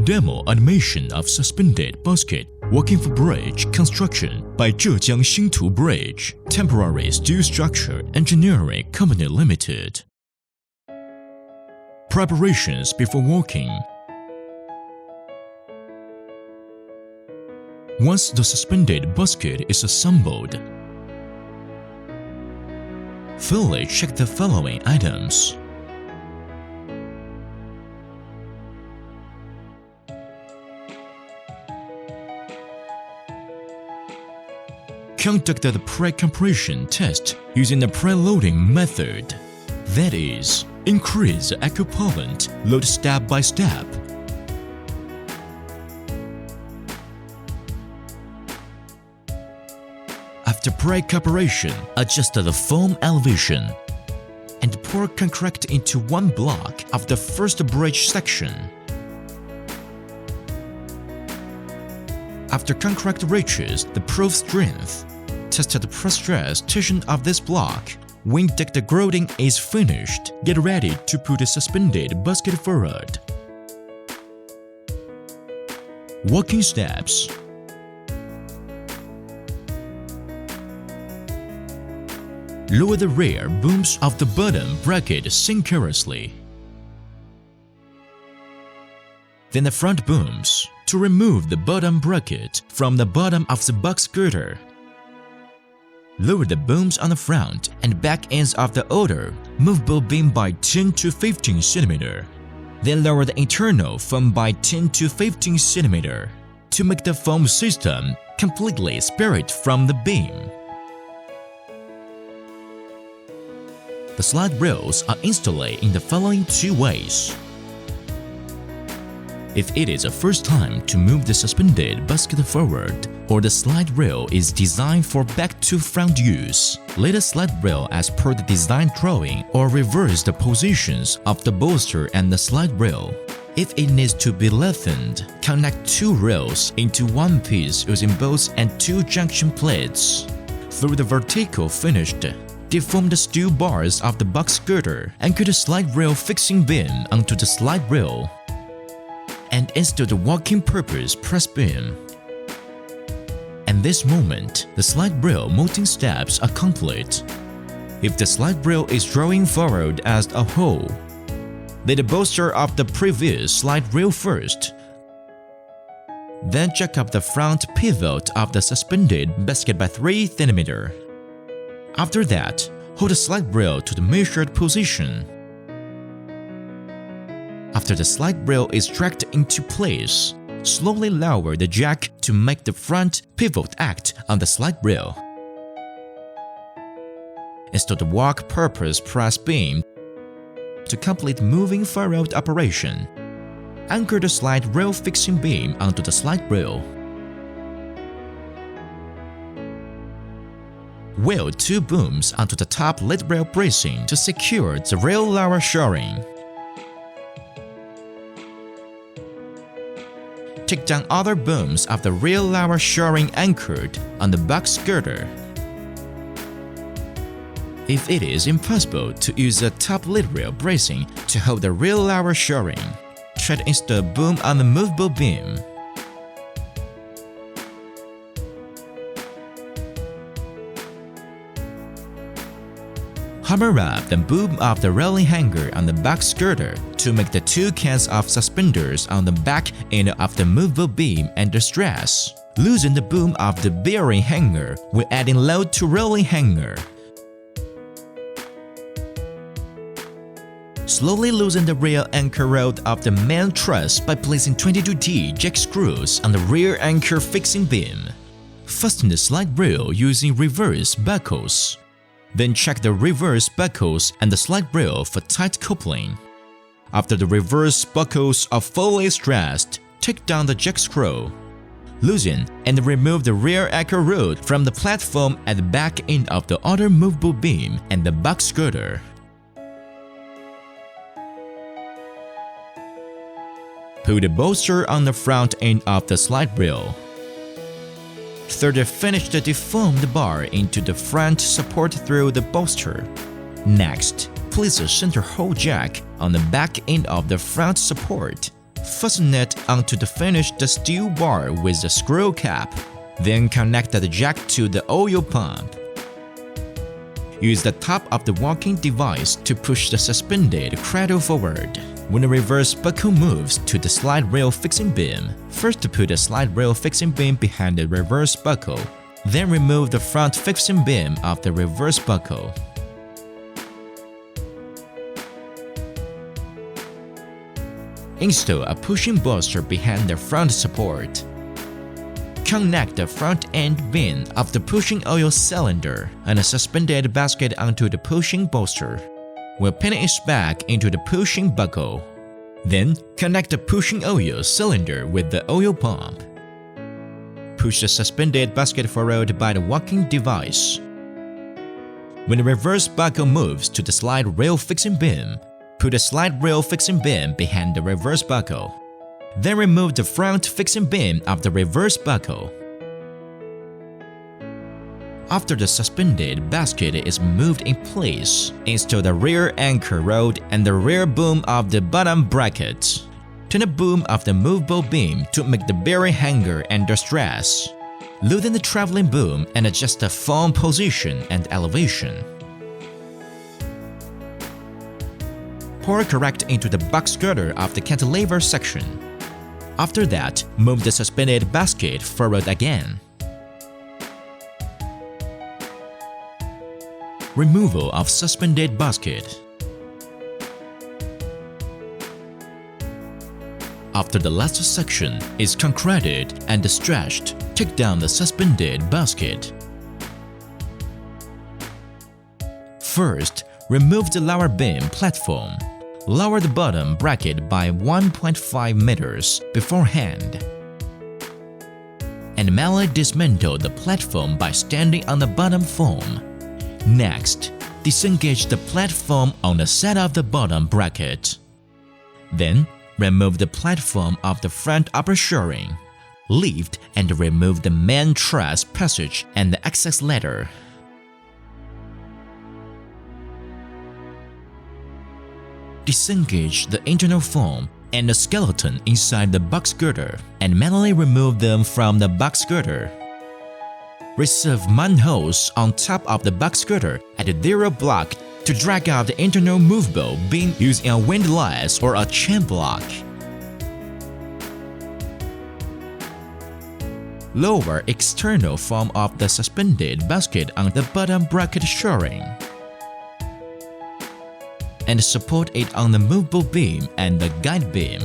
demo animation of suspended basket working for bridge construction by Zhejiang Xingtu Bridge, Temporary Steel Structure Engineering Company Limited. Preparations before working. Once the suspended basket is assembled, thoroughly check the following items. Conduct the pre-compression test using the preloading method. That is, increase the equipment load step by step. After pre-compression, adjust the foam elevation and pour concrete into one block of the first bridge section. After concrete reaches the proof strength, test the pre-stress tension of this block. When the grouting is finished, get ready to put the suspended basket forward. Working steps. Lower the rear booms of the bottom bracket synchronously. Then the front booms to remove the bottom bracket from the bottom of the box girder. Lower the booms on the front and back ends of the outer movable beam by 10 to 15 cm. Then lower the internal foam by 10 to 15 cm to make the foam system completely separate from the beam. The slide rails are installed in the following two ways. If it is the first time to move the suspended basket forward, or the slide rail is designed for back-to-front use, lay the slide rail as per the design drawing or reverse the positions of the bolster and the slide rail. If it needs to be lengthened, connect two rails into one piece using bolts and two junction plates. Through the vertical finished, deform the steel bars of the box girder, anchor the slide rail fixing beam onto the slide rail, and install the working purpose press beam. At this moment, the slide rail mounting steps are complete. If the slide rail is drawing forward as a whole, lay the bolster of the previous slide rail first. Then jack up the front pivot of the suspended basket by 3 cm. After that, hold the slide rail to the measured position. After the slide rail is dragged into place, slowly lower the jack to make the front pivot act on the slide rail. Install the work purpose press beam to complete moving forward operation. Anchor the slide rail fixing beam onto the slide rail. Weld two booms onto the top lead rail bracing to secure the rail lower shoring. Take down other booms of the rail lower shoring anchored on the box girder. If it is impossible to use the top lead rail bracing to hold the rail lower shoring, try to install a boom on the movable beam. Hammer up the boom of the railing hanger on the box girder to make the two cans of suspenders on the back end of the movable beam under stress. Loosen the boom of the bearing hanger when adding load to railing hanger. Slowly loosen the rail anchor rod of the main truss by placing 22T jack screws on the rear anchor fixing beam. Fasten the slide rail using reverse buckles. Then check the reverse buckles and the slide rail for tight coupling. After the reverse buckles are fully stressed, take down the jack screw. Loosen and remove the rear anchor rod from the platform at the back end of the other movable beam and the box girder. Put the bolster on the front end of the slide rail. Third, finish the deformed bar into the front support through the bolster. Next, place a center hole jack on the back end of the front support. Fasten it onto the finished steel bar with the screw cap. Then connect the jack to the oil pump. Use the top of the walking device to push the suspended cradle forward. When the reverse buckle moves to the slide rail fixing beam, first put the slide rail fixing beam behind the reverse buckle. Then remove the front fixing beam of the reverse buckle. Install a pushing bolster behind the front support. Connect the front end beam of the pushing oil cylinder and a suspended basket onto the pushing bolster. We'll pin it back into the pushing buckle. Then, connect the pushing oil cylinder with the oil pump. Push the suspended basket forward by the walking device. When the reverse buckle moves to the slide rail fixing beam, put the slide rail fixing beam behind the reverse buckle. Then remove the front fixing beam of the reverse buckle. After the suspended basket is moved in place, install the rear anchor rod and the rear boom of the bottom bracket. Turn the boom of the movable beam to make the bearing hanger under stress. Loosen the traveling boom and adjust the foam position and elevation. Pour correct into the box girder of the cantilever section. After that, move the suspended basket forward again. Removal of suspended basket. After the last section is concreted and stretched, take down the suspended basket. First, remove the lower beam platform. Lower the bottom bracket by 1.5 meters beforehand. And manually dismantle the platform by standing on the bottom foam. Next, disengage the platform on the side of the bottom bracket. Then, remove the platform of the front upper shoring. Lift and remove the main truss passage and the access ladder. Disengage the internal foam and the skeleton inside the box girder and manually remove them from the box girder. Reserve manholes on top of the box girder at 0 block to drag out the internal movable beam using a windlass or a chain block. Lower external foam of the suspended basket on the bottom bracket shoring, and support it on the movable beam and the guide beam.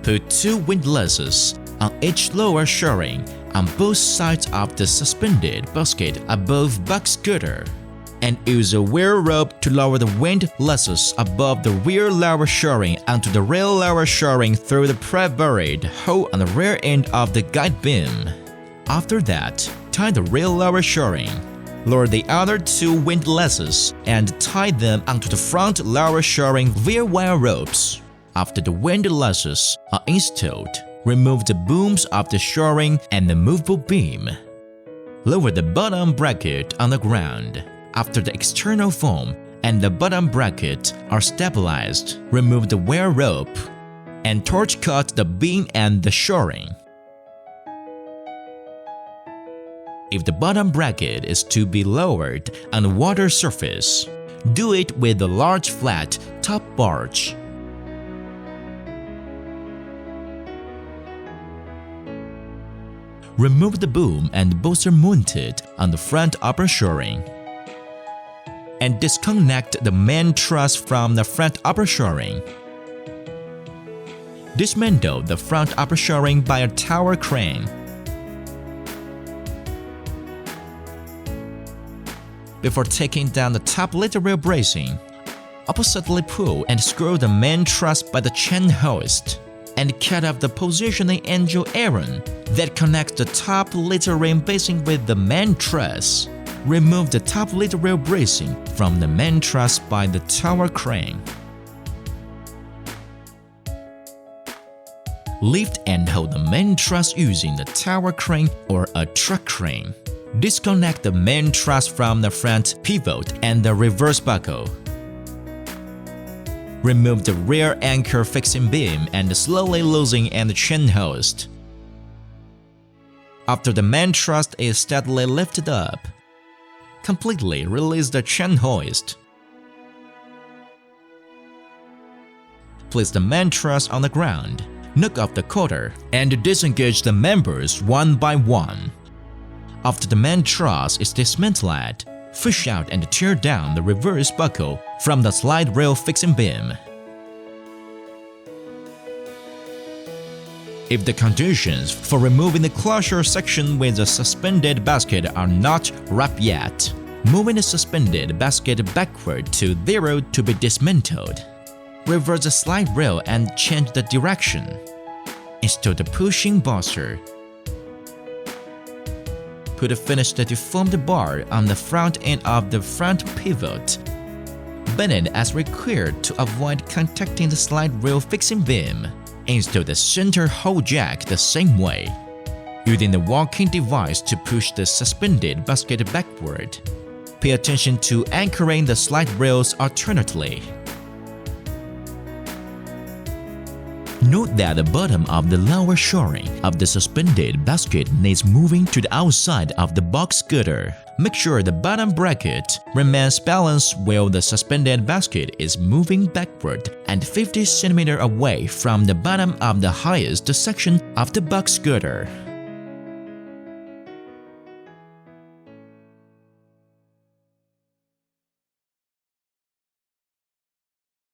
Put 2 windlasses on each lower shoring on both sides of the suspended basket above box girder, and use a weir rope to lower the windlasses above the rear lower shoring onto the rear lower shoring through the pre-buried hole on the rear end of the guide beam. After that, tie the rear lower shoring. Lower the other 2 windlasses and tie them onto the front lower shoring via wire ropes. After the windlasses are installed, remove the booms of the shoring and the movable beam. Lower the bottom bracket on the ground. After the external foam and the bottom bracket are stabilized, remove the wire rope and torch cut the beam and the shoring. If the bottom bracket is to be lowered on the water surface, do it with a large flat top barge. Remove the boom and bolster mounted on the front upper shoring, and disconnect the main truss from the front upper shoring. Dismantle the front upper shoring by a tower crane. Before taking down the top little rail bracing, oppositely pull and screw the main truss by the chain hoist, and cut off the positioning angel iron that connects the top little rail bracing with the main truss. Remove the top little rail bracing from the main truss by the tower crane. Lift and hold the main truss using the tower crane or a truck crane. Disconnect the main truss from the front pivot and the reverse buckle. Remove the rear anchor fixing beam and slowly loosen and chain hoist. After the main truss is steadily lifted up, completely release the chain hoist. Place the main truss on the ground, knock off the quarter, and disengage the members one by one. After the main truss is dismantled, fish out and tear down the reverse buckle from the slide rail fixing beam. If the conditions for removing the closure section with the suspended basket are not wrapped yet, moving the suspended basket backward to 0 to be dismantled. Reverse the slide rail and change the direction. Install the pushing booster. Put a finished deformed bar on the front end of the front pivot. Bend it as required to avoid contacting the slide rail fixing beam. Install the center hole jack the same way, using the walking device to push the suspended basket backward. Pay attention to anchoring the slide rails alternately. Note that the bottom of the lower shoring of the suspended basket needs moving to the outside of the box girder. Make sure the bottom bracket remains balanced while the suspended basket is moving backward and 50 cm away from the bottom of the highest section of the box girder.